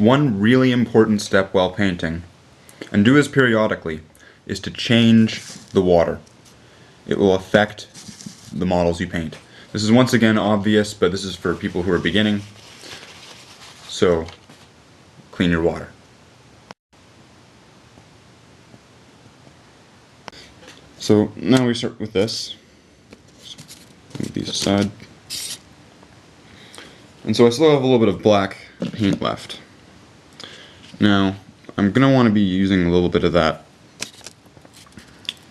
One really important step while painting, and do this periodically, is to change the water. It will affect the models you paint. This is once again obvious, but this is for people who are beginning. So, clean your water. So now we start with this. Move these aside. And so I still have a little bit of black paint left. Now, I'm going to want to be using a little bit of that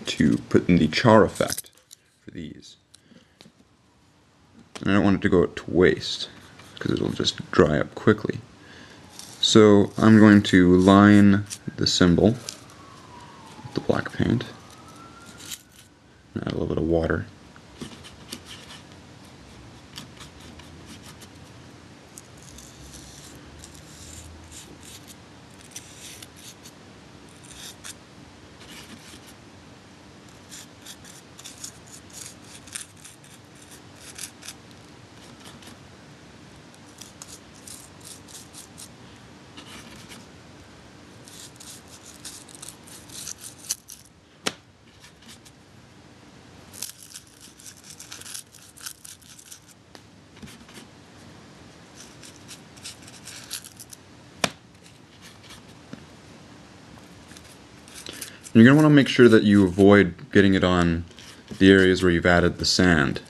to put in the char effect for these. And I don't want it to go to waste, because it'll just dry up quickly. So I'm going to line the symbol with the black paint. Add a little bit of water. You're going to want to make sure that you avoid getting it on the areas where you've added the sand,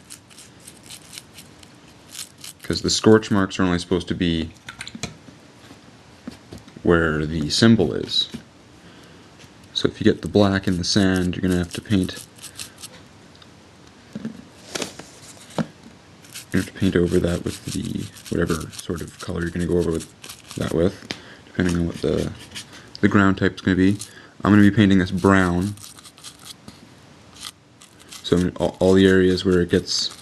because the scorch marks are only supposed to be where the symbol is. So if you get the black in the sand, you're going to have to paint. You have to paint over that with the whatever sort of color you're going to go over with that with, depending on what the ground type is going to be. I'm going to be painting this brown, so all the areas where it gets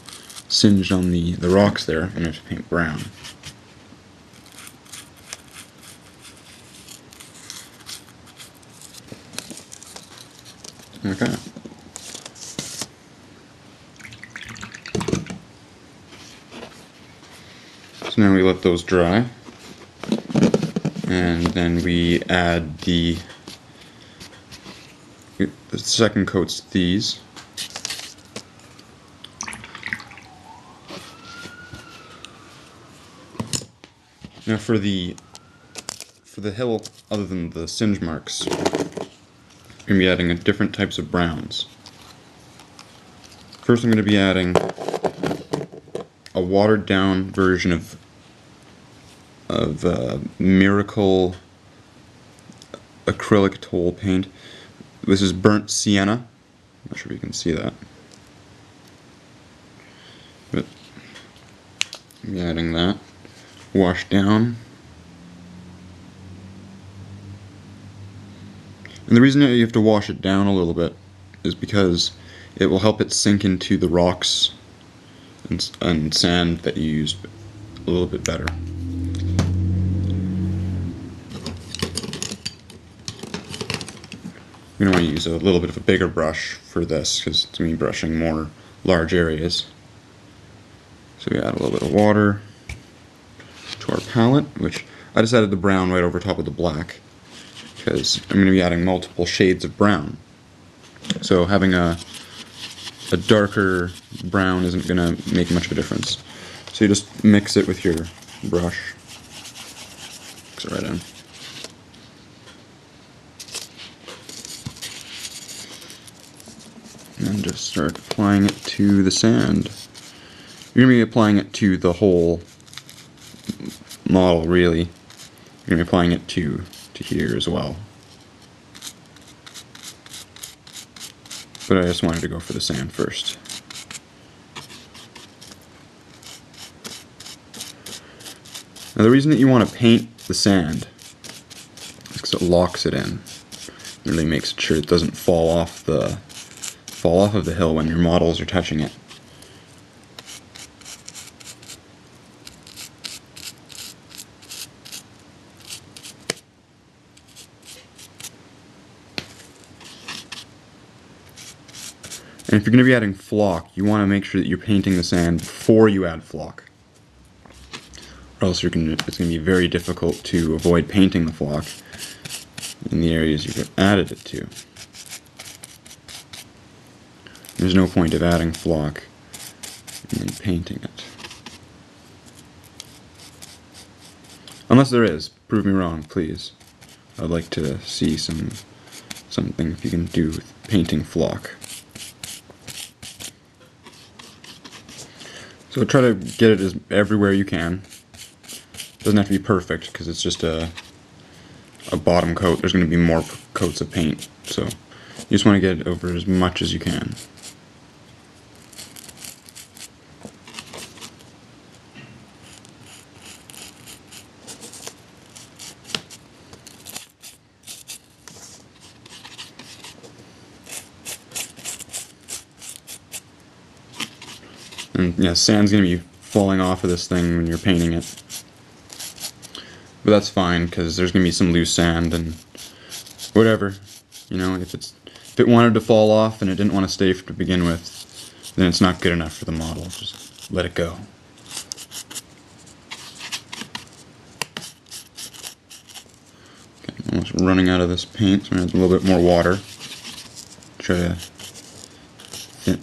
singed on the rocks there, I'm going to have to paint brown. Okay. So now we let those dry, and then we add the second coat's these. Now for the hill, other than the singe marks, we're going to be adding different types of browns. First I'm going to be adding a watered down version of Miracle acrylic tool paint. This is burnt sienna. I'm not sure if you can see that. But I'm adding that. Wash down. And the reason that you have to wash it down a little bit is because it will help it sink into the rocks and sand that you used a little bit better. You're going to want to use a little bit of a bigger brush for this, because it's going to be brushing more large areas. So we add a little bit of water to our palette, which I just added the brown right over top of the black, because I'm going to be adding multiple shades of brown. So having a darker brown isn't going to make much of a difference. So you just mix it with your brush. Mix it right in. And just start applying it to the sand. You're going to be applying it to the whole model, really. You're going to be applying it to here as well. But I just wanted to go for the sand first. Now the reason that you want to paint the sand is because it locks it in. It really makes sure it doesn't fall off of the hill when your models are touching it. And if you're going to be adding flock, you want to make sure that you're painting the sand before you add flock. or else it's going to be very difficult to avoid painting the flock in the areas you've added it to. There's no point of adding flock and then painting it. Unless there is. Prove me wrong, please. I'd like to see something if you can do with painting flock. So try to get it everywhere you can. Doesn't have to be perfect because it's just a bottom coat. There's going to be more coats of paint, so you just want to get it over as much as you can. And yeah, sand's going to be falling off of this thing when you're painting it. But that's fine, because there's going to be some loose sand and whatever. You know, if it wanted to fall off and it didn't want to stay to begin with, then it's not good enough for the model. Just let it go. Okay, I'm almost running out of this paint, so I'm going to add a little bit more water. Try to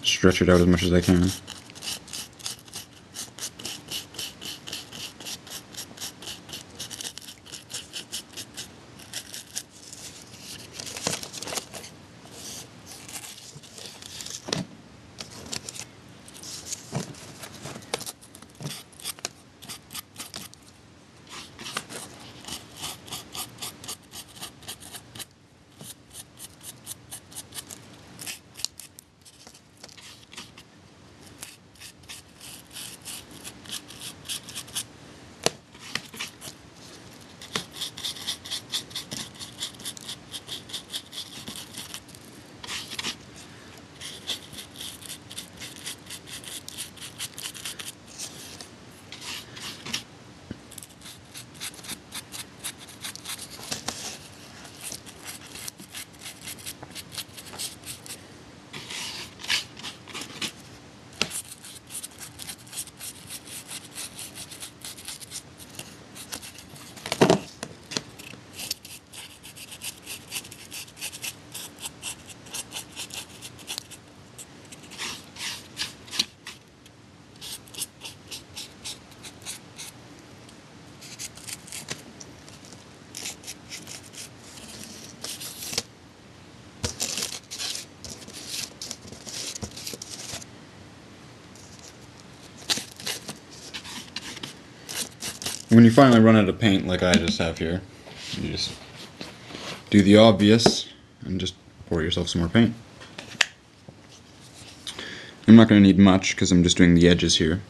stretch it out as much as I can. When you finally run out of paint like I just have here, you just do the obvious and just pour yourself some more paint. I'm not going to need much because I'm just doing the edges here,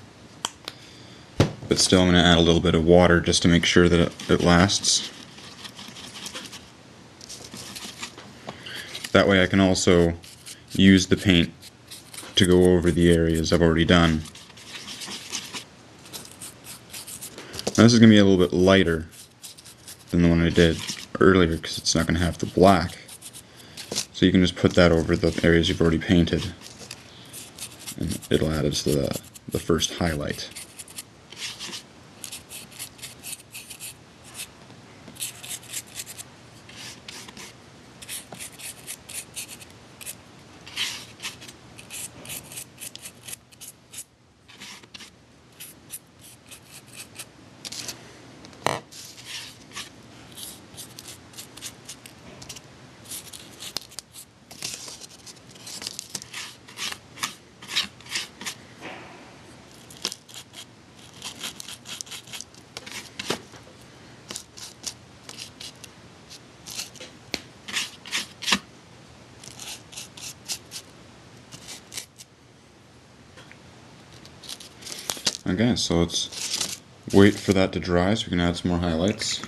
but still I'm going to add a little bit of water just to make sure that it lasts. That way I can also use the paint to go over the areas I've already done. Now this is going to be a little bit lighter than the one I did earlier because it's not going to have the black. So you can just put that over the areas you've already painted and it'll add it to the first highlight. Okay, so let's wait for that to dry so we can add some more highlights.